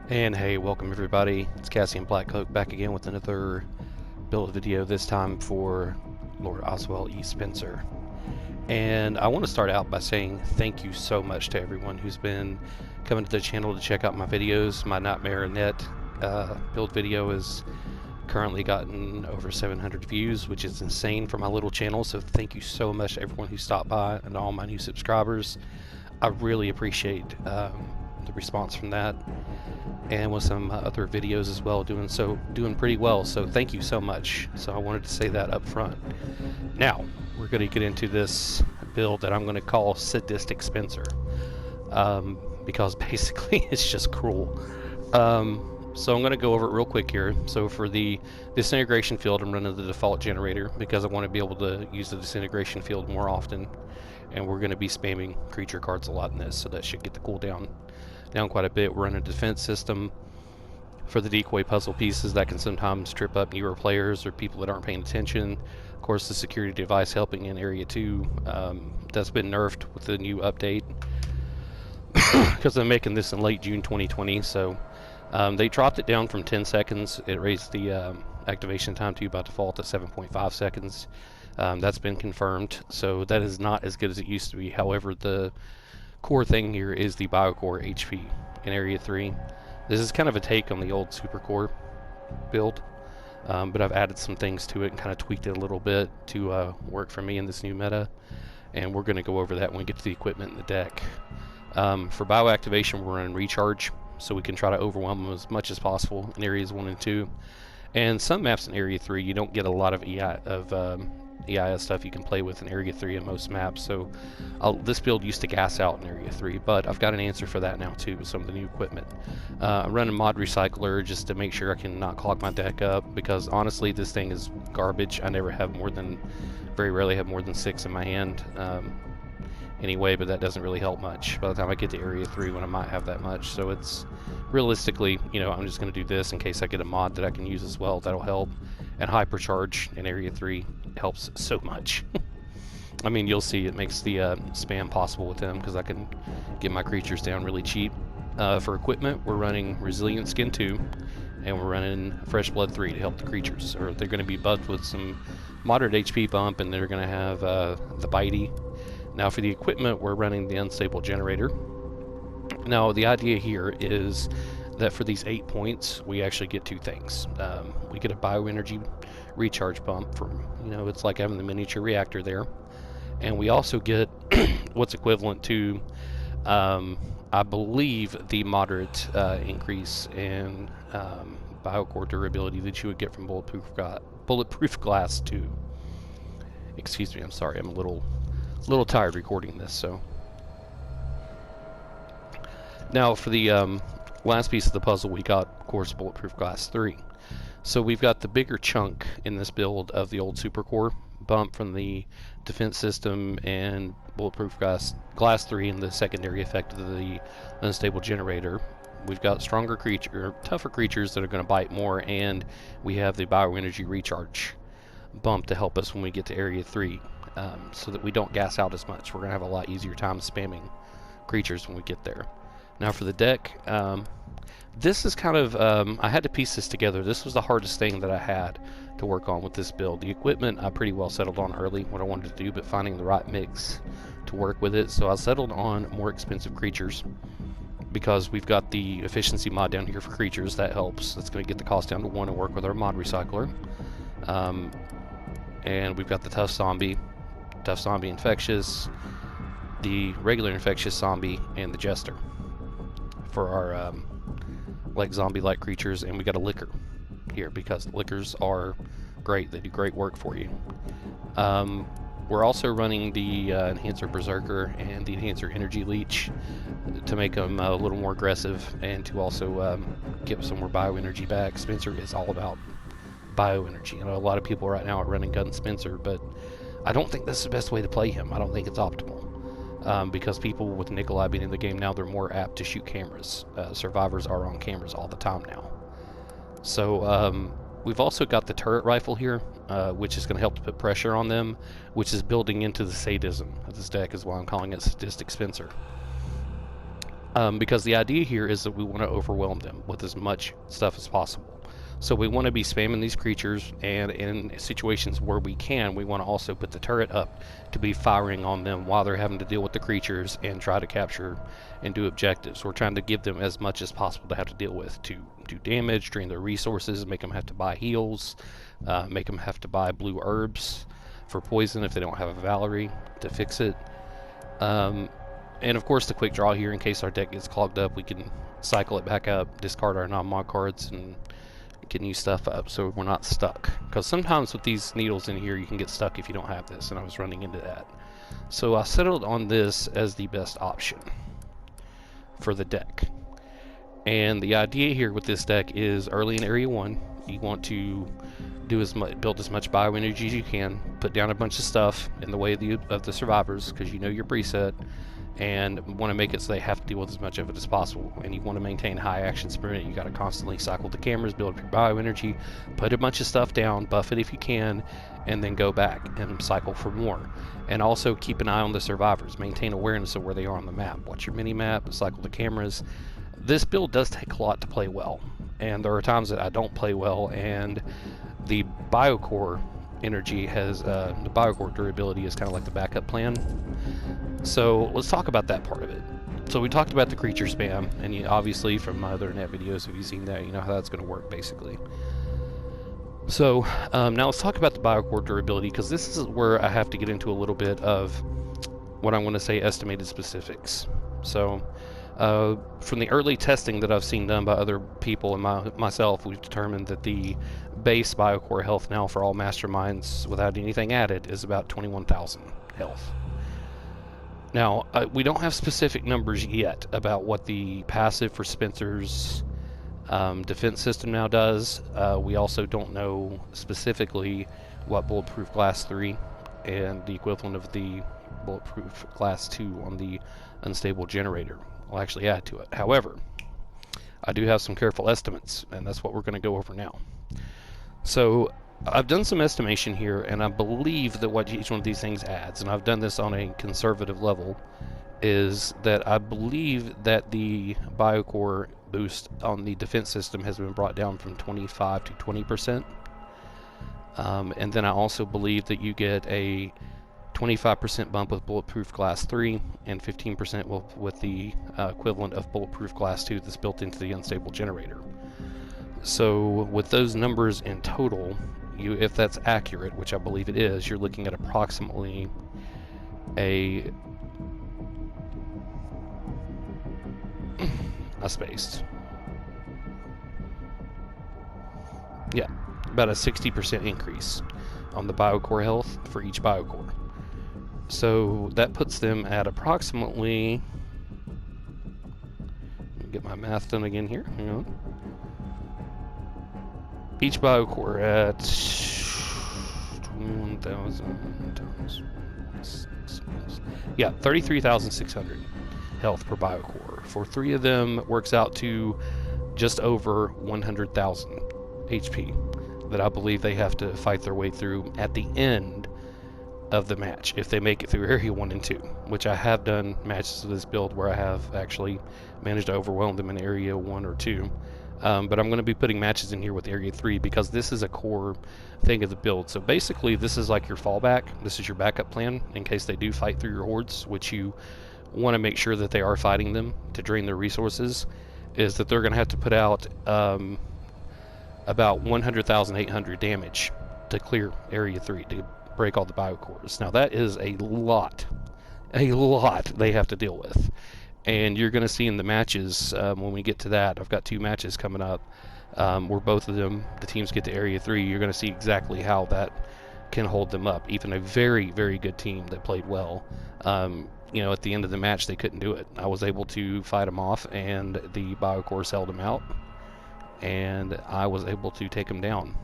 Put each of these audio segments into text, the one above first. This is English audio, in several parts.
And hey, welcome everybody. It's KassienBlackcloak back again with another build video, this time for Lord Ozwell E. Spencer. And I want to start out by saying thank you so much to everyone who's been coming to the channel to check out my videos. My Nightmare Net build video has currently gotten over 700 views, which is insane for my little channel. So thank you so much to everyone who stopped by and all my new subscribers. I really appreciate the response from that, and with some other videos as well doing pretty well, so thank you so much. So I wanted to say that up front. Now we're going to get into this build that I'm going to call Sadistic Spencer, because basically it's just cruel. So I'm going to go over it real quick here. So for the disintegration field, I'm running the default generator because I want to be able to use the disintegration field more often, and we're going to be spamming creature cards a lot in this, so that should get the cooldown down quite a bit. We're running a defense system for the decoy puzzle pieces that can sometimes trip up newer players or people that aren't paying attention. Of course, the security device helping in Area 2, that's been nerfed with the new update because I'm making this in late June 2020, so they dropped it down from 10 seconds. It raised the activation time to by default to 7.5 seconds. That's been confirmed, so that is not as good as it used to be. However, the core thing here is the biocore HP in Area 3. This is kind of a take on the old super core build, but I've added some things to it and kind of tweaked it a little bit to work for me in this new meta, and we're going to go over that when we get to the equipment and the deck. For bioactivation, we're running recharge, so we can try to overwhelm them as much as possible in areas 1 and 2. And some maps in Area 3, you don't get a lot of EIS stuff you can play with in Area 3 in most maps, so this build used to gas out in Area 3, but I've got an answer for that now too with some of the new equipment. I'm running mod recycler just to make sure I can not clog my deck up, because honestly this thing is garbage. I very rarely have more than 6 in my hand anyway, but that doesn't really help much by the time I get to Area 3 when I might have that much. So it's realistically, you know, I'm just going to do this in case I get a mod that I can use as well. That'll help. And hypercharge in Area 3 helps so much. I mean, you'll see it makes the spam possible with them because I can get my creatures down really cheap. For equipment, we're running Resilient Skin 2, and we're running Fresh Blood 3 to help the creatures. Or they're going to be buffed with some moderate HP bump, and they're going to have the bitey. Now for the equipment, we're running the Unstable Generator. Now the idea here is that for these 8 points, we actually get 2 things. We get a bioenergy recharge pump from, you know, it's like having the miniature reactor there. And we also get what's equivalent to, I believe, the moderate increase in biocore durability that you would get from Bulletproof Glass 2. Excuse me, I'm sorry, I'm a little tired recording this, so. Now for the last piece of the puzzle, we got, of course, Bulletproof Glass 3. So we've got the bigger chunk in this build of the old super core bump from the defense system and Bulletproof Glass 3 and the secondary effect of the Unstable Generator. We've got tougher creatures that are going to bite more, and we have the bioenergy recharge bump to help us when we get to Area 3, so that we don't gas out as much. We're going to have a lot easier time spamming creatures when we get there. Now for the deck, this is kind of, I had to piece this together. This was the hardest thing that I had to work on with this build. The equipment I pretty well settled on early, what I wanted to do, but finding the right mix to work with it. So I settled on more expensive creatures because we've got the efficiency mod down here for creatures. That helps. That's going to get the cost down to 1 and work with our mod recycler. And we've got the tough zombie infectious, the regular infectious zombie, and the jester for our like zombie-like creatures. And we got a liquor here because liquors are great. They do great work for you. We're also running the Enhancer Berserker and the Enhancer Energy Leech to make them a little more aggressive and to also get some more bioenergy back. Spencer is all about bioenergy. I know a lot of people right now are running Gun Spencer, but I don't think that's the best way to play him. I don't think it's optimal. Because people with Nikolai being in the game now, they're more apt to shoot cameras. Survivors are on cameras all the time now. So we've also got the turret rifle here, which is going to help to put pressure on them, which is building into the sadism of this deck, is why I'm calling it Sadistic Spencer. because the idea here is that we want to overwhelm them with as much stuff as possible. So we want to be spamming these creatures, and in situations where we can, we want to also put the turret up to be firing on them while they're having to deal with the creatures and try to capture and do objectives. We're trying to give them as much as possible to have to deal with, to do damage, drain their resources, make them have to buy heals, make them have to buy blue herbs for poison if they don't have a Valerie to fix it. And of course the quick draw here, in case our deck gets clogged up, we can cycle it back up, discard our non-mod cards, and get new stuff up so we're not stuck. Because sometimes with these needles in here you can get stuck if you don't have this, and I was running into that. So I settled on this as the best option for the deck. And the idea here with this deck is early in Area 1, you want to do build as much bioenergy as you can, put down a bunch of stuff in the way of the survivors, because you know your preset, and want to make it so they have to deal with as much of it as possible. And you want to maintain high action sprint. You got to constantly cycle the cameras, build up your bioenergy, put a bunch of stuff down, buff it if you can, and then go back and cycle for more. And also keep an eye on the survivors, maintain awareness of where they are on the map, watch your mini map, cycle the cameras. This build does take a lot to play well, and there are times that I don't play well, and the biocore energy has the biocore durability is kind of like the backup plan. So let's talk about that part of it. So we talked about the creature spam, and you, obviously from my other net videos, if you've seen that, you know how that's going to work basically. So now let's talk about the biocore durability, because this is where I have to get into a little bit of what I want to say estimated specifics. So from the early testing that I've seen done by other people and myself, we've determined that the base biocore health now for all masterminds without anything added is about 21,000 health. Now, we don't have specific numbers yet about what the passive for Spencer's defense system now does. We also don't know specifically what Bulletproof Glass 3 and the equivalent of the Bulletproof Glass 2 on the Unstable Generator will actually add to it. However, I do have some careful estimates, and that's what we're going to go over now. So I've done some estimation here, and I believe that what each one of these things adds, and I've done this on a conservative level, is that I believe that the biocore boost on the defense system has been brought down from 25 to 20%. And then I also believe that you get a 25% bump with Bulletproof Glass 3 and 15% with the equivalent of Bulletproof Glass 2 that's built into the Unstable Generator. So with those numbers in total, if that's accurate, which I believe it is, you're looking at approximately I spaced. Yeah, about a 60% increase on the biocore health for each biocore. So that puts them at approximately, let me get my math done again here, hang on. Each biocore at 21,000 times 6, yeah, 33,600 health per biocore. For 3 of them, it works out to just over 100,000 HP that I believe they have to fight their way through at the end of the match if they make it through Area 1 and 2, which I have done matches of this build where I have actually managed to overwhelm them in Area 1 or 2. But I'm going to be putting matches in here with Area 3 because this is a core thing of the build. So basically this is like your fallback. This is your backup plan in case they do fight through your hordes, which you want to make sure that they are fighting them to drain their resources, is that they're going to have to put out about 100,800 damage to clear Area 3, to break all the biocores. Now that is a lot they have to deal with. And you're going to see in the matches, when we get to that, I've got 2 matches coming up where both of them, the teams get to Area 3, you're going to see exactly how that can hold them up. Even a very, very good team that played well, you know, at the end of the match, they couldn't do it. I was able to fight them off, and the biocores held them out, and I was able to take them down.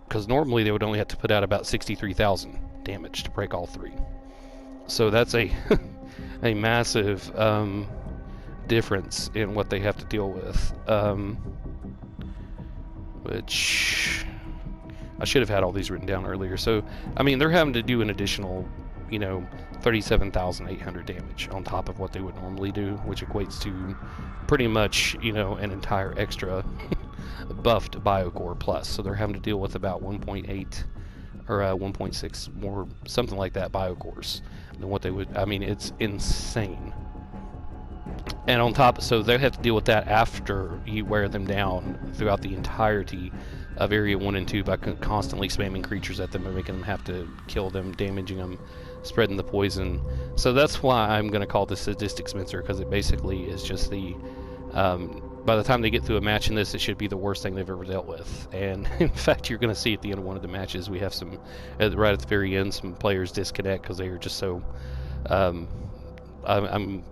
Because normally they would only have to put out about 63,000 damage to break all 3. So that's a a massive difference in what they have to deal with, which I should have had all these written down earlier. So I mean, they're having to do an additional you know, 37,800 damage on top of what they would normally do, which equates to pretty much, you know, an entire extra buffed biocore plus. So they're having to deal with about 1.8 or 1.6 more, something like that, biocores than what they would. I mean, it's insane. And on top, so they have to deal with that after you wear them down throughout the entirety of Area 1 and 2 by constantly spamming creatures at them and making them have to kill them, damaging them, spreading the poison. So that's why I'm going to call this Sadistic Spencer, because it basically is just the... by the time they get through a match in this, it should be the worst thing they've ever dealt with. And in fact, you're going to see at the end of one of the matches, we have some, right at the very end, some players disconnect because they are just so... I'm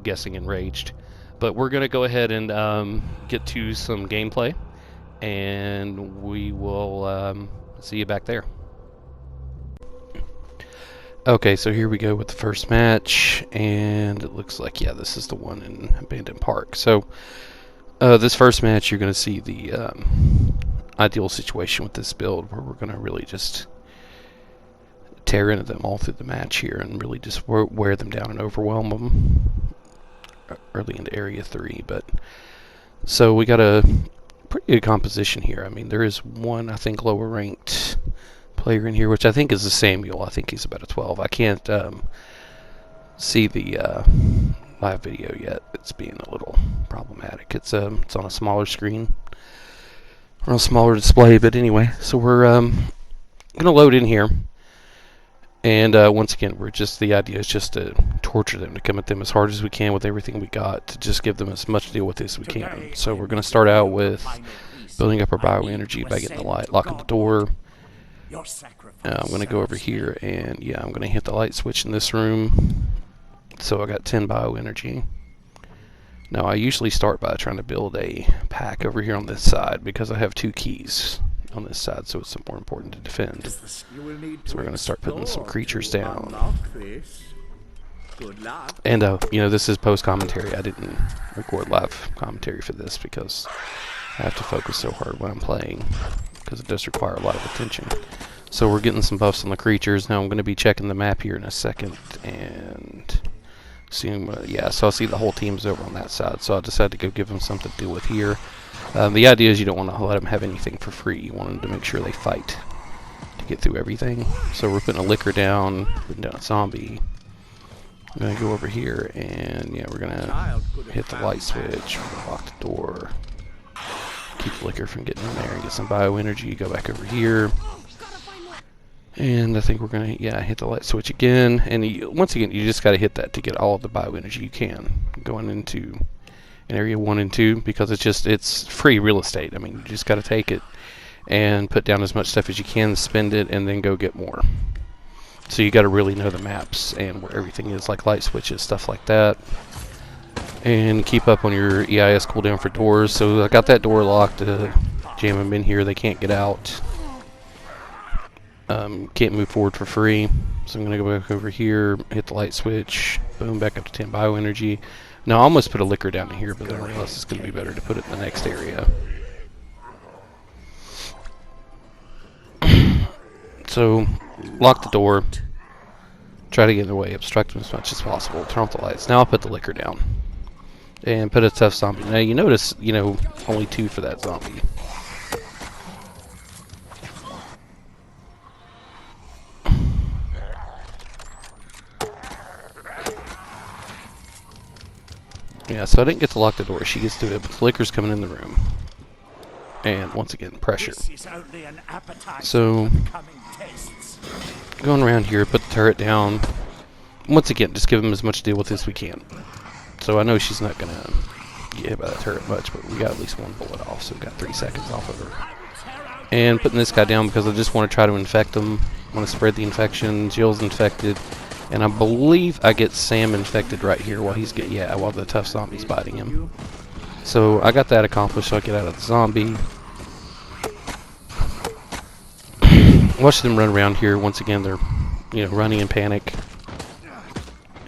guessing enraged. But we're going to go ahead and get to some gameplay, and we will see you back there. Okay, so here we go with the first match, and it looks like, yeah, this is the one in Abandoned Park. So this first match, you're going to see the ideal situation with this build, where we're going to really just tear into them all through the match here and really just wear them down and overwhelm them early into Area 3. But so we got a pretty good composition here. I mean, there is one, I think, lower ranked player in here, which I think is the Samuel. I think he's about a 12. I can't see the live video yet. It's being a little problematic. It's on a smaller screen or a smaller display. But anyway, so we're gonna load in here. And once again, the idea is just to torture them, to come at them as hard as we can with everything we got, to just give them as much to deal with this as we can. So we're going to start out with building up our bioenergy by getting the light, locking the door. I'm going to go over here and, yeah, I'm going to hit the light switch in this room. So I got 10 bioenergy. Now I usually start by trying to build a pack over here on this side because I have 2 keys on this side, so it's more important to defend. So we're going to start putting some creatures down. And you know, this is post commentary. I didn't record live commentary for this because I have to focus so hard when I'm playing, because it does require a lot of attention. So we're getting some buffs on the creatures. Now I'm going to be checking the map here in a second and assume, yeah, so I see the whole team's over on that side, so I decided to go give them something to deal with here. The idea is you don't want to let them have anything for free. You want them to make sure they fight to get through everything. So we're putting a liquor down, putting down a zombie. I'm going to go over here and, yeah, we're going to hit the light switch, lock the door, keep the liquor from getting in there, and get some bioenergy. Go back over here. And I think we're going to, yeah, hit the light switch again. And once again, you just got to hit that to get all of the bioenergy you can going into in Area 1 and 2, because it's free real estate. I mean, you just got to take it and put down as much stuff as you can, spend it, and then go get more. So you got to really know the maps and where everything is, like light switches, stuff like that. And keep up on your EIS cooldown for doors. So I got that door locked, jam them in here, they can't get out. Can't move forward for free. So I'm going to go back over here, hit the light switch, boom, back up to 10 bioenergy. Now I almost put a liquor down here, but then I realized it's going to be better to put it in the next area. So, lock the door, try to get in the way, obstruct them as much as possible, turn off the lights. Now I'll put the liquor down, and put a tough zombie. Now you notice, you know, only 2 for that zombie. Yeah, so I didn't get to lock the door. She gets to it, but the liquor's coming in the room. And once again, pressure. So, going around here, put the turret down. Once again, just give them as much to deal with as we can. So I know she's not going to get hit by that turret much, but we got at least 1 bullet off, so we got 3 seconds off of her. And putting this guy down because I just want to try to infect him. I want to spread the infection. Jill's infected. And I believe I get Sam infected right here while he's while the tough zombie's biting him. So I got that accomplished, so I get out of the zombie. Watch them run around here. Once again, they're, you know, running in panic.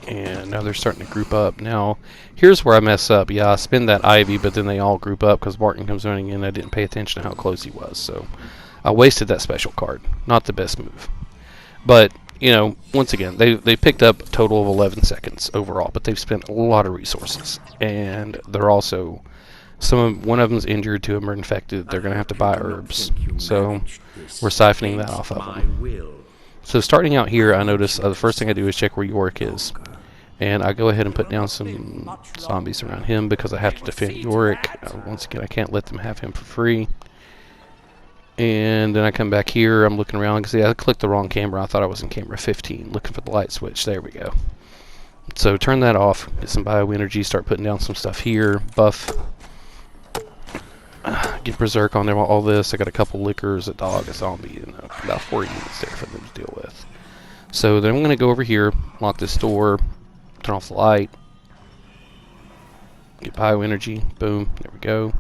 And now they're starting to group up. Now, here's where I mess up. Yeah, I spin that Ivy, but then they all group up because Barton comes running in. I didn't pay attention to how close he was, so I wasted that special card. Not the best move. But you know, once again, they picked up a total of 11 seconds overall, but they've spent a lot of resources, and they're also one of them's injured, two of them are infected. They're going to have to buy herbs, so we're siphoning that off of them. So starting out here, I notice the first thing I do is check where Yorick is, and I go ahead and put down some zombies around him because I have to defend Yorick. Once again, I can't let them have him for free. And then I come back here, I'm looking around, because I clicked the wrong camera. I thought I was in camera 15, looking for the light switch. There we go. So turn that off, get some bioenergy, start putting down some stuff here, buff, get berserk on there, all this. I got a couple lickers, a dog, a zombie, and about 4 units there for them to deal with. So then I'm going to go over here, lock this door, turn off the light, get bioenergy, boom, there we go.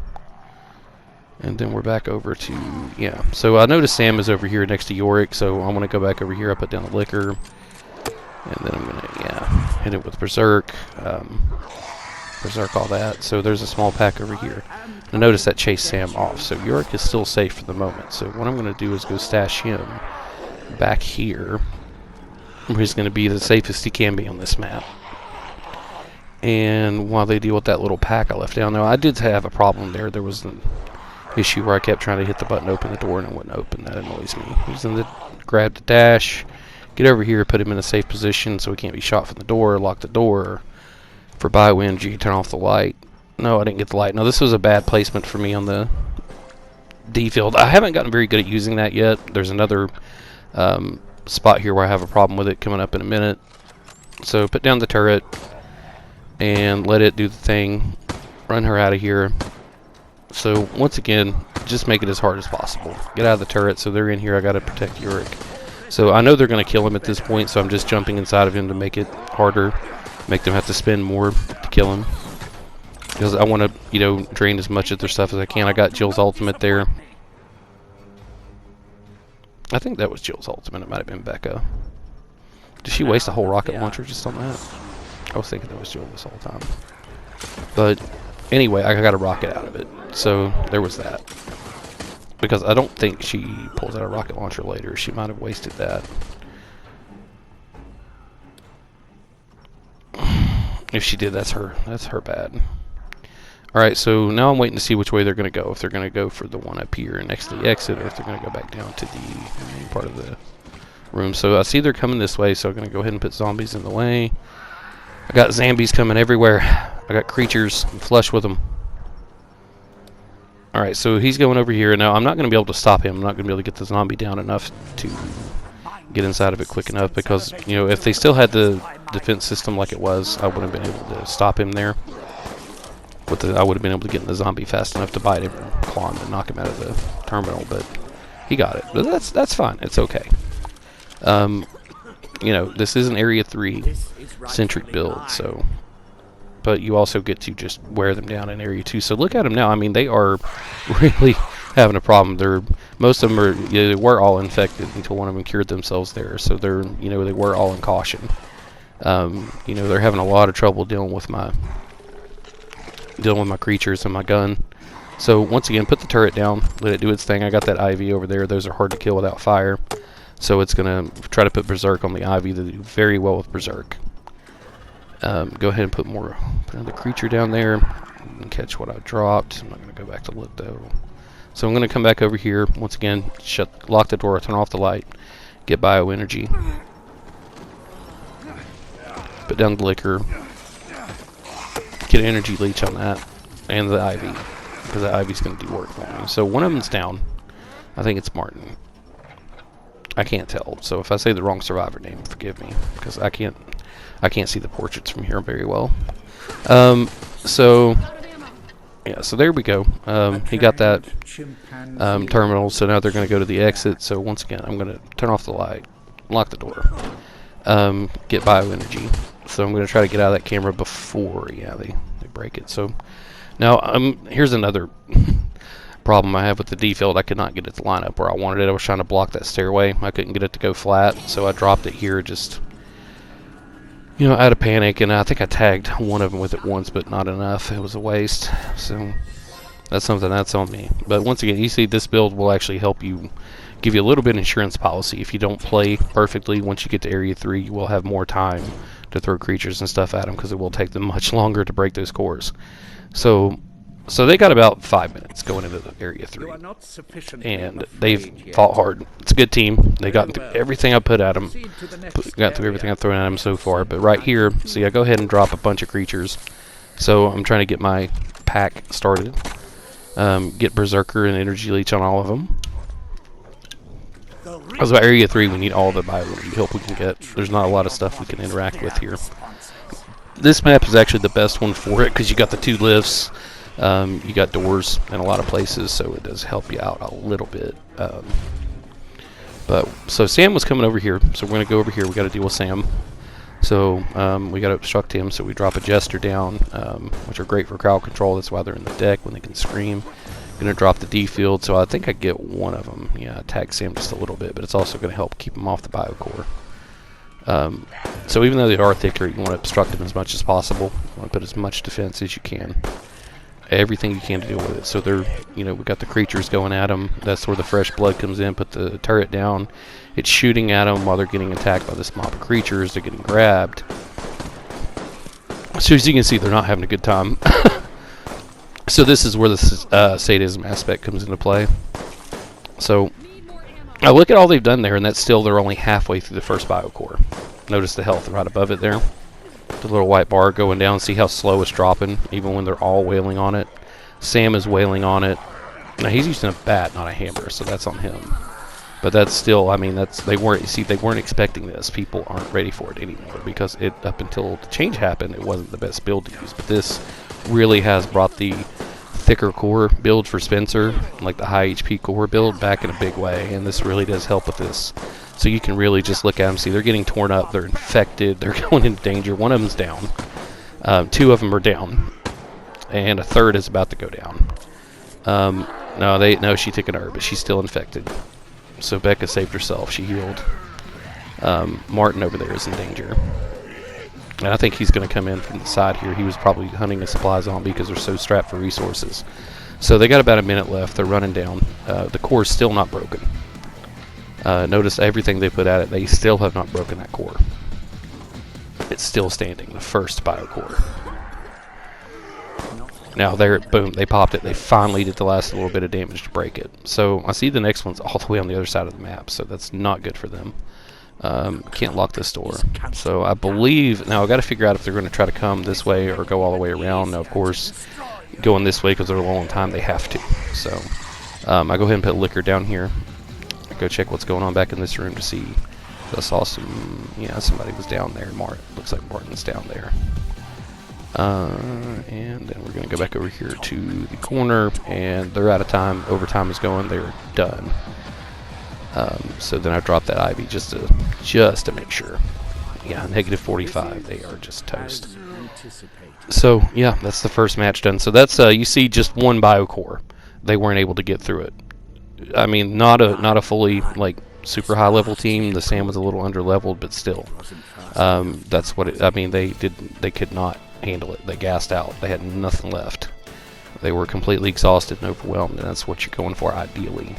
And then we're back over to, yeah. So I noticed Sam is over here next to Yorick, so I'm going to go back over here. I put down the liquor, and then I'm going to, yeah, hit it with berserk, berserk all that. So there's a small pack over here. And notice that chased Sam off, so Yorick is still safe for the moment. So what I'm going to do is go stash him back here, where he's going to be the safest he can be on this map. And while they deal with that little pack I left down, now I did have a problem there. There was an issue where I kept trying to hit the button to open the door and it wouldn't open. That annoys me. He's in the grab the dash, get over here, put him in a safe position so he can't be shot from the door, lock the door for bioenergy, turn off the light. No, I didn't get the light. No, this was a bad placement for me on the D field. I haven't gotten very good at using that yet. There's another spot here where I have a problem with it coming up in a minute. So put down the turret and let it do the thing. Run her out of here. So once again, just make it as hard as possible. Get out of the turret. So they're in here. I got to protect Yorick. So I know they're going to kill him at this point, so I'm just jumping inside of him to make it harder, make them have to spend more to kill him. Because I want to, you know, drain as much of their stuff as I can. I got Jill's ultimate there. I think that was Jill's ultimate. It might have been Becca. Did she waste a whole rocket launcher just on that? I was thinking that was Jill this whole time. But anyway, I got a rocket out of it. So there was that. Because I don't think she pulls out a rocket launcher later. She might have wasted that. If she did, that's her bad. Alright, so now I'm waiting to see which way they're going to go. If they're going to go for the one up here next to the exit, or if they're going to go back down to the main part of the room. So I see they're coming this way, so I'm going to go ahead and put zombies in the way. I got zambies coming everywhere. I got creatures. I'm flush with them. Alright, so he's going over here. Now, I'm not going to be able to stop him. I'm not going to be able to get the zombie down enough to get inside of it quick enough, because, you know, if they still had the defense system like it was, I wouldn't have been able to stop him there. I would have been able to get in the zombie fast enough to bite him and claw him and knock him out of the terminal, but he got it. But that's fine. It's okay. You know, this is an Area 3 centric build, so, but you also get to just wear them down in Area 2. So look at them now. I mean, they are really having a problem. Most of them are, you know, they were all infected until one of them cured themselves there. So they're, you know, they were all in caution. You know, they're having a lot of trouble dealing with my creatures and my gun. So once again, put the turret down, let it do its thing. I got that Ivy over there. Those are hard to kill without fire. So it's going to try to put Berserk on the Ivy. They do very well with Berserk. Go ahead and put another creature down there and catch what I dropped. I'm not going to go back to look though. So I'm going to come back over here. Once again, lock the door, turn off the light, get bioenergy. Put down the liquor. Get an energy leech on that. And the Ivy. Because the Ivy's going to do work for me. So one of them's down. I think it's Martin. I can't tell. So if I say the wrong survivor name, forgive me. Because I can't see the portraits from here very well. So yeah, so there we go. He got that terminal, so now they're going to go to the exit. So once again, I'm going to turn off the light, lock the door, get bioenergy. So I'm going to try to get out of that camera before, yeah, they break it. So now here's another problem I have with the D field. I could not get it to line up where I wanted it. I was trying to block that stairway. I couldn't get it to go flat, so I dropped it here just, you know, out of panic, and I think I tagged one of them with it once, but not enough. It was a waste. So that's something that's on me. But once again, you see this build will actually help you give you a little bit of insurance policy. If you don't play perfectly, once you get to Area 3, you will have more time to throw creatures and stuff at them, because it will take them much longer to break those cores. So they got about 5 minutes going into the Area 3, and they've fought hard. It's a good team. They got through everything I put at them, got through everything I've thrown at them so far. But right here, see, I go ahead and drop a bunch of creatures. So I'm trying to get my pack started. Get Berserker and Energy Leech on all of them. As about Area 3, we need all the bio help we can get. There's not a lot of stuff we can interact with here. This map is actually the best one for it, because you got the 2 lifts. You got doors in a lot of places, so it does help you out a little bit. So Sam was coming over here, so we're going to go over here. We got to deal with Sam. So we got to obstruct him, so we drop a Jester down, which are great for crowd control. That's why they're in the deck, when they can scream. Going to drop the D field, so I think I get one of them. Yeah, attack Sam just a little bit, but it's also going to help keep him off the biocore. So even though they are thicker, you want to obstruct them as much as possible. You want to put as much defense as you can. Everything you can to deal with it. So they're, we got the creatures going at them. That's where the fresh blood comes in. Put the turret down. It's shooting at them while they're getting attacked by this mob of creatures. They're getting grabbed. So as you can see, they're not having a good time. So this is where the sadism aspect comes into play. So I look at all they've done there, and that's still, they're only halfway through the first biocore. Notice the health right above it there. The little white bar going down. See how slow it's dropping, even when they're all wailing on it. Sam is wailing on it. Now he's using a bat, not a hammer, so that's on him. But that's still, I mean, they weren't expecting this. People aren't ready for it anymore, because up until the change happened, it wasn't the best build to use. But this really has brought the thicker core build for Spencer, like the high HP core build, back in a big way, and this really does help with this. So you can really just look at them, see they're getting torn up, they're infected, they're going into danger. One of them's down, 2 of them are down, and a third is about to go down. No, she took an herb, but she's still infected. So Becca saved herself, she healed. Martin over there is in danger. And I think he's going to come in from the side here. He was probably hunting a supply zombie because they're so strapped for resources. So they got about a minute left. They're running down. The core is still not broken. Notice everything they put at it. They still have not broken that core. It's still standing. The first biocore. Now there, boom, they popped it. They finally did the last little bit of damage to break it. So I see the next one's all the way on the other side of the map. So that's not good for them. Can't lock this door. So I believe, now I've got to figure out if they're going to try to come this way or go all the way around. Now, of course, going this way because they're low on time, they have to. So I go ahead and put liquor down here. Go check what's going on back in this room to see. I saw somebody was down there. Looks like Martin's down there. And then we're going to go back over here to the corner, and they're out of time. Overtime is going. They're done. So then I dropped that Ivy just to make sure. Yeah, negative 45. They are just toast. So yeah, that's the first match done. So that's you see just one biocore. They weren't able to get through it. I mean, not a fully like super high level team. The Sam was a little under leveled, but still, that's what it. I mean, they could not handle it. They gassed out. They had nothing left. They were completely exhausted and overwhelmed, and that's what you're going for ideally.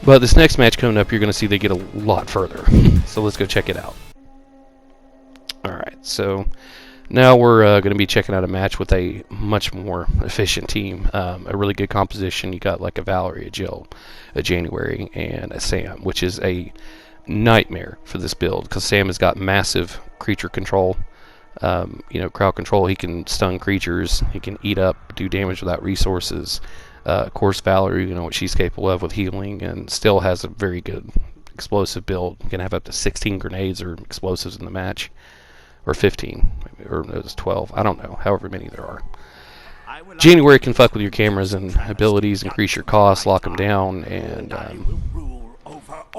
But this next match coming up, you're going to see they get a lot further. So let's go check it out. Alright, so now we're going to be checking out a match with a much more efficient team. A really good composition. You got like a Valerie, a Jill, a January, and a Sam, which is a nightmare for this build because Sam has got massive creature control. Crowd control. He can stun creatures. He can eat up, do damage without resources. Of course, Valerie, you know what she's capable of with healing, and still has a very good explosive build. You can have up to 16 grenades or explosives in the match, or 15, or it was 12. I don't know, however many there are. January can fuck with your cameras and abilities, increase your costs, lock them down, and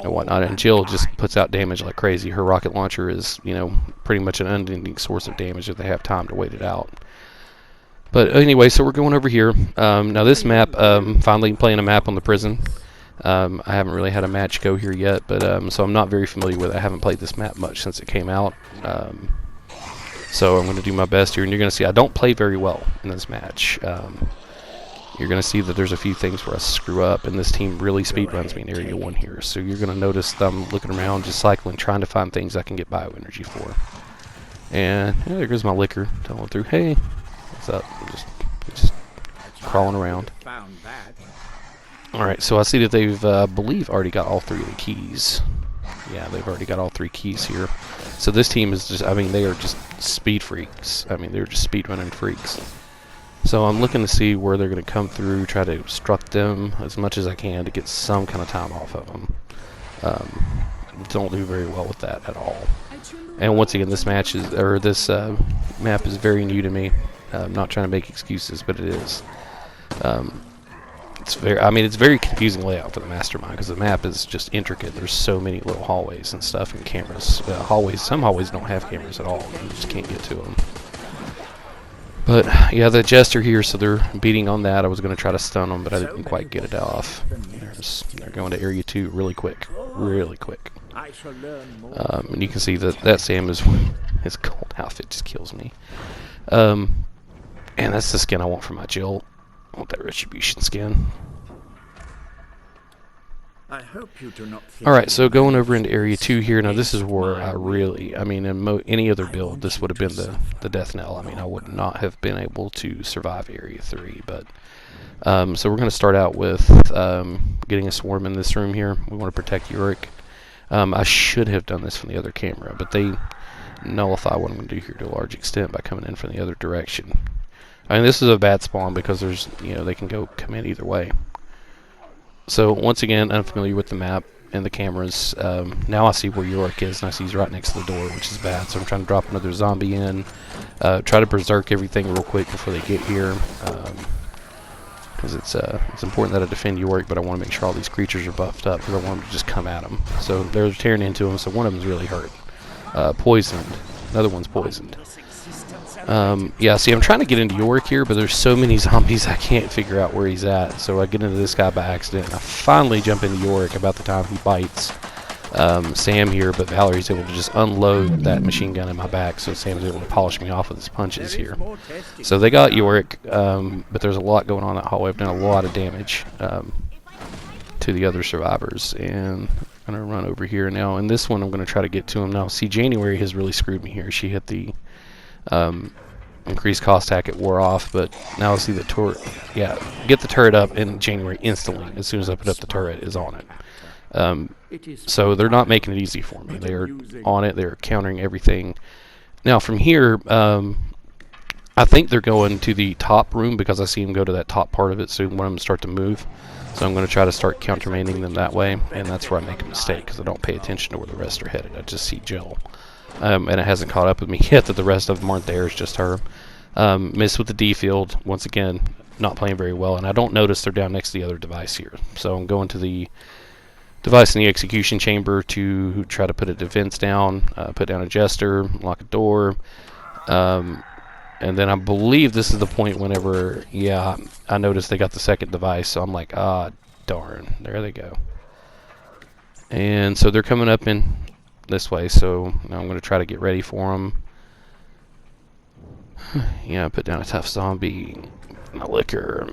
whatnot. And Jill just puts out damage like crazy. Her rocket launcher is, pretty much an unending source of damage if they have time to wait it out. But anyway, so we're going over here. Now this map, finally playing a map on the prison. I haven't really had a match go here yet, but so I'm not very familiar with it. I haven't played this map much since it came out. So I'm going to do my best here, and you're going to see I don't play very well in this match. you're going to see that there's a few things where I screw up, and this team really speed runs me in Area 1 here. So you're going to notice that I'm looking around, just cycling, trying to find things I can get bioenergy for. And yeah, there goes my liquor, telling through, hey, what's up? Just crawling around. Alright, so I see that they've, believe, already got all 3 of the keys. Yeah, they've already got all 3 keys here. So this team is just, I mean, they are just speed freaks. I mean, they're just speed running freaks. So I'm looking to see where they're going to come through, try to obstruct them as much as I can to get some kind of time off of them. Don't do very well with that at all. And once again, this match is, or this map is very new to me. I'm not trying to make excuses, but it is. It's very, I mean, it's very confusing layout for the mastermind because the map is just intricate. There's so many little hallways and stuff and cameras. Hallways, some hallways don't have cameras at all. You just can't get to them. But yeah, the jester here, so they're beating on that. I was going to try to stun them, but I didn't quite get it off. They're going to Area 2 really quick, really quick. And you can see that Sam is his gold outfit just kills me. And that's the skin I want for my Jill. I want that retribution skin. I hope you do not think. Alright, so going over into Area 2 here. Now this is where I really, I mean, in any other build, this would have been the death knell. I mean, I would not have been able to survive Area 3. But so we're going to start out with getting a swarm in this room here. We want to protect Yorick. I should have done this from the other camera, but they nullify what I'm going to do here to a large extent by coming in from the other direction. I mean, this is a bad spawn because there's, you know, they can come in either way. So once again, unfamiliar with the map and the cameras. Now I see where Yorick is, and I see he's right next to the door, which is bad. So I'm trying to drop another zombie in, try to berserk everything real quick before they get here, because it's important that I defend Yorick, but I want to make sure all these creatures are buffed up because I want them to just come at them. So they're tearing into him. So one of them's really hurt, poisoned. Another one's poisoned. Yeah, see, I'm trying to get into Yorick here, but there's so many zombies I can't figure out where he's at. So I get into this guy by accident, and I finally jump into Yorick about the time he bites Sam here, but Valerie's able to just unload that machine gun in my back, so Sam's able to polish me off with his punches here. So they got Yorick, but there's a lot going on in that hallway. I've done a lot of damage to the other survivors, and I'm going to run over here now. And this one, I'm going to try to get to him now. See, January has really screwed me here. She hit the increased cost hack, it wore off, but now I see the turret. Yeah, get the turret up, and January instantly, as soon as I put up the turret, is on it. So they're not making it easy for me. They're on it. They're countering everything. Now from here, I think they're going to the top room because I see them go to that top part of it. So I want them to start to move. So I'm going to try to start countermanding them that way, and that's where I make a mistake because I don't pay attention to where the rest are headed. I just see Jill. And it hasn't caught up with me yet that the rest of them aren't there. It's just her. Missed with the D field. Once again, not playing very well. And I don't notice they're down next to the other device here. So I'm going to the device in the execution chamber to try to put a defense down, put down a jester, lock a door. And then I believe this is the point whenever, yeah, I noticed they got the second device. So I'm like, ah, darn. There they go. And so they're coming up in this way, so now I'm going to try to get ready for them. Yeah, put down a tough zombie, my liquor.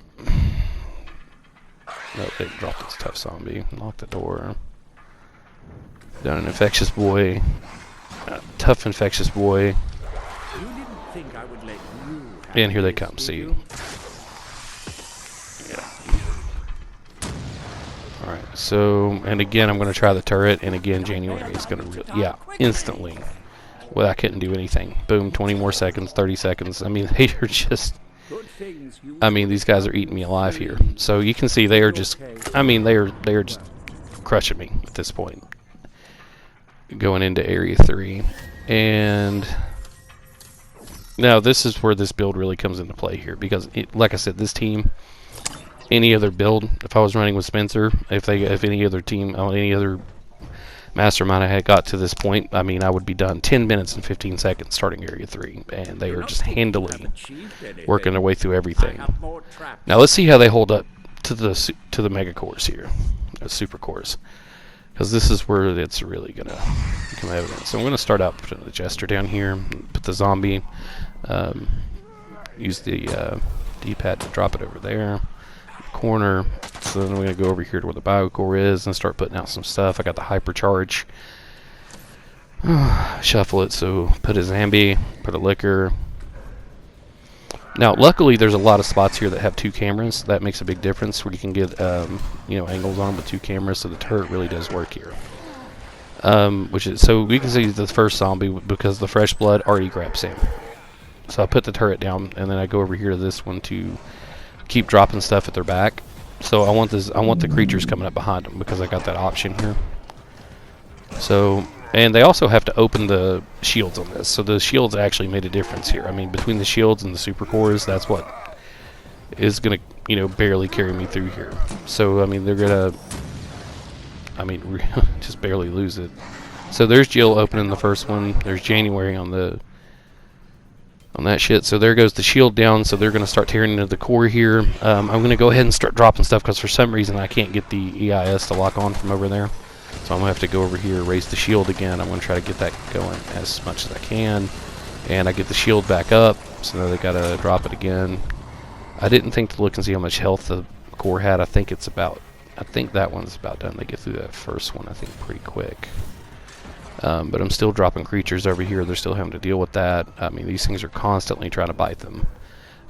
No, they dropped this tough zombie. Lock the door. Down an infectious boy, a tough infectious boy. And here they come. See. Alright, so, and again, I'm going to try the turret, and again, January is going to, yeah, instantly. Well, I couldn't do anything. Boom, 20 more seconds, 30 seconds. I mean, they are just, I mean, these guys are eating me alive here. So you can see they are just, I mean, they are just crushing me at this point. Going into Area 3. And now this is where this build really comes into play here, because, like I said, this team, any other build, if I was running with Spencer, if any other team, any other mastermind I had got to this point, I mean, I would be done 10 minutes and 15 seconds starting Area 3, and they are just handily working their way through everything. Now let's see how they hold up to the mega cores here, the super cores, because this is where it's really gonna become evident. So I'm gonna start out putting the jester down here, put the zombie, use the D-pad to drop it over there. corner. So then we're going to go over here to where the biocore is and start putting out some stuff. I got the hypercharge. Shuffle it, so put a zombie, put a liquor. Now, luckily, there's a lot of spots here that have 2 cameras. That makes a big difference where you can get, angles on them with 2 cameras, so the turret really does work here. So we can see the first zombie because the fresh blood already grabbed Sam. So I put the turret down, and then I go over here to this one to keep dropping stuff at their back. So I want the creatures coming up behind them because I got that option here. So, and they also have to open the shields on this. So the shields actually made a difference here. I mean, between the shields and the super cores, that's what is gonna, barely carry me through here. So I mean, they're gonna, just barely lose it. So there's Jill opening the first one. There's January on that shit. So there goes the shield down. So they're going to start tearing into the core here. I'm going to go ahead and start dropping stuff because for some reason I can't get the EIS to lock on from over there. So I'm going to have to go over here, raise the shield again. I'm going to try to get that going as much as I can. And I get the shield back up. So now they got to drop it again. I didn't think to look and see how much health the core had. I think that one's about done. They get through that first one, I think, pretty quick. But I'm still dropping creatures over here. They're still having to deal with that. I mean, these things are constantly trying to bite them.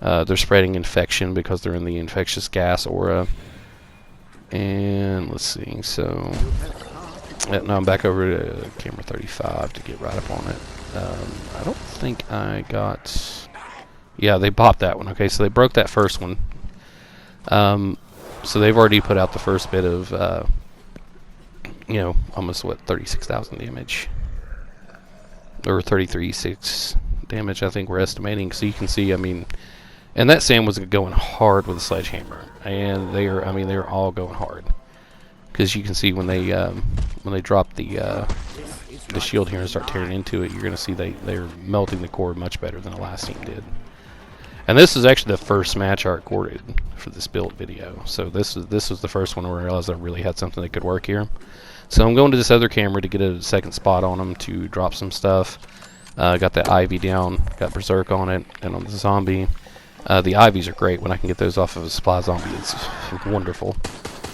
They're spreading infection because they're in the infectious gas aura. And let's see. So now I'm back over to camera 35 to get right up on it. I don't think I got... Yeah, they popped that one. Okay, so they broke that first one. So they've already put out the first bit of... almost 36,000 damage, or 33.6 damage, I think we're estimating. So you can see, and that Sam was going hard with a sledgehammer, and they're all going hard, because you can see when they drop the shield here and start tearing into it, you're going to see they're melting the core much better than the last team did. And this is actually the first match I recorded for this build video. So this was the first one where I realized I really had something that could work here. So I'm going to this other camera to get a second spot on them to drop some stuff. Got that Ivy down, got Berserk on it, and on the zombie. The Ivies are great when I can get those off of a supply zombie. It's wonderful.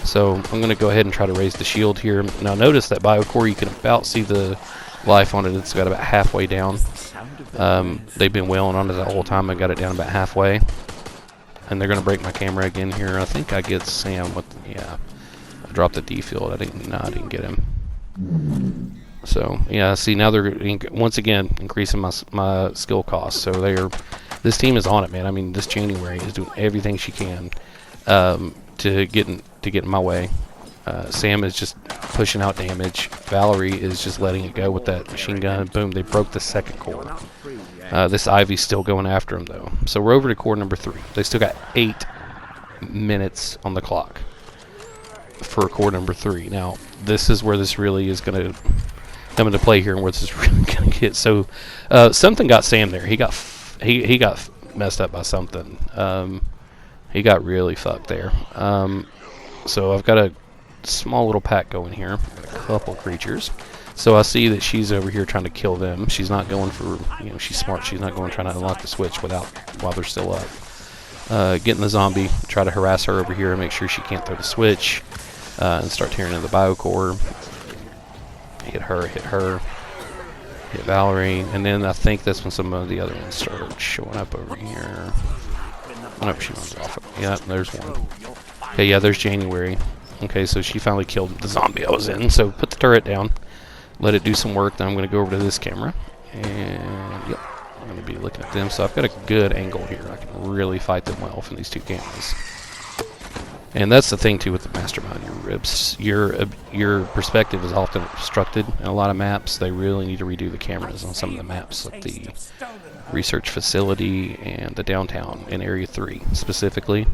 So I'm going to go ahead and try to raise the shield here. Now notice that biocore, you can about see the life on it. It's got about halfway down. They've been wailing on it the whole time. I got it down about halfway. And they're going to break my camera again here. I think I get Sam with, yeah. I dropped the D field. I didn't get him. So, yeah, see, now they're, once again, increasing my skill cost. So this team is on it, man. I mean, this January is doing everything she can to get in my way. Sam is just pushing out damage. Valerie is just letting it go with that machine gun. Boom, they broke the second core. This Ivy's still going after him, though. So we're over to core number 3. They still got 8 minutes on the clock for core number 3. Now, this is where this really is going to come into play here, and where this is really going to get. So, something got Sam there. He got messed up by something. He got really fucked there. So I've got a small little pack going here, a couple creatures. So I see that she's over here trying to kill them. She's not going for, she's smart. She's not going trying to unlock the switch while they're still up. Getting the zombie, try to harass her over here and make sure she can't throw the switch, and start tearing into the biocore. Hit her, hit Valerie, and then I think that's when some of the other ones start showing up over here. Oh, she runs off. Yeah, there's one. Okay, yeah, there's January. Okay, so she finally killed the zombie I was in. So put the turret down, let it do some work. Then I'm going to go over to this camera, and yep, I'm going to be looking at them. So I've got a good angle here. I can really fight them well from these two cameras. And that's the thing too with the mastermind. Your perspective is often obstructed in a lot of maps. They really need to redo the cameras on some of the maps, like the research facility and the downtown in Area 3 specifically.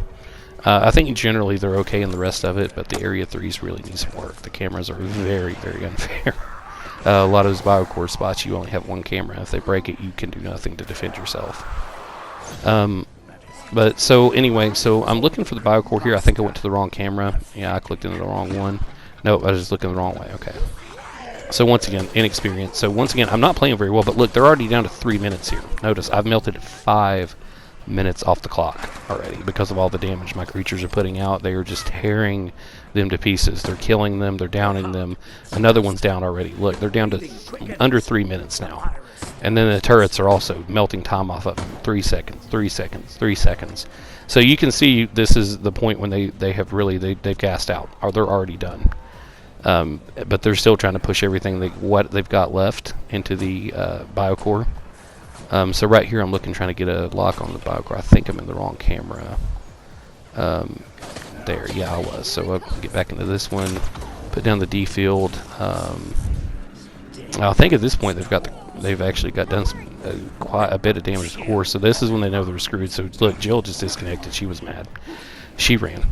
I think generally they're okay in the rest of it, but the Area 3s really need some work. The cameras are very, very unfair. A lot of those biocore spots, you only have one camera. If they break it, you can do nothing to defend yourself. But so anyway, so I'm looking for the biocore here. I think I went to the wrong camera. Yeah, I clicked into the wrong one. Nope, I was just looking the wrong way. Okay. So once again, inexperience. So once again, I'm not playing very well, but look, they're already down to 3 minutes here. Notice I've melted 5 minutes off the clock already because of all the damage my creatures are putting out. They are just tearing them to pieces. They're killing them. They're downing them. Another one's down already. Look, they're down to under 3 minutes now. And then the turrets are also melting time off of them. 3 seconds, 3 seconds, 3 seconds. So you can see this is the point when they have really, they've gassed out, or they're already done. But they're still trying to push everything what they've got left into the biocore. So right here I'm looking, trying to get a lock on the biocore. I think I'm in the wrong camera. There, yeah, I was. So I'll get back into this one, put down the D field. I think at this point they've actually got done quite a bit of damage to the core. So this is when they know they're screwed. So look, Jill just disconnected. She was mad. She ran.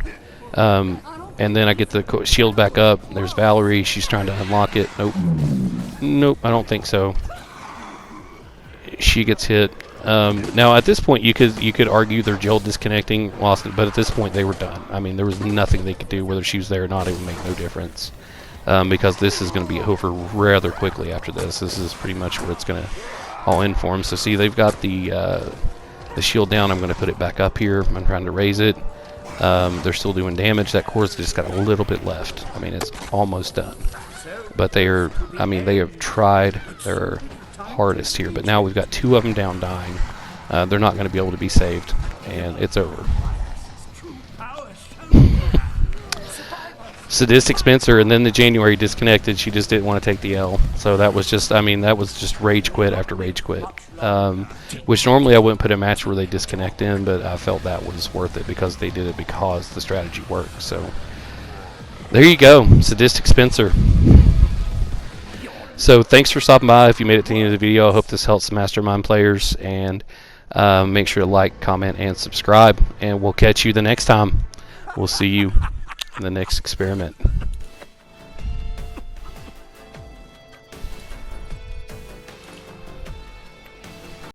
And then I get the shield back up. There's Valerie. She's trying to unlock it. Nope. Nope, I don't think so. She gets hit. Now at this point you could argue they're Jill disconnecting, lost it, but at this point they were done. I mean, there was nothing they could do. Whether she was there or not, it would make no difference, because this is going to be over rather quickly after this. This is pretty much where it's going to all end for them. So see, they've got the shield down. I'm going to put it back up here. I'm trying to raise it. They're still doing damage. That core's just got a little bit left. I mean, it's almost done. But they have tried their hardest here. But now we've got 2 of them down, dying. They're not going to be able to be saved, and it's over. Sadistic Spencer, and then the January disconnected. She just didn't want to take the L. So that was just, rage quit after rage quit. Which normally I wouldn't put a match where they disconnect in, but I felt that was worth it because they did it because the strategy worked. So there you go, Sadistic Spencer. So thanks for stopping by. If you made it to the end of the video, I hope this helps the Mastermind players. And make sure to like, comment, and subscribe. And we'll catch you the next time. We'll see you in the next experiment.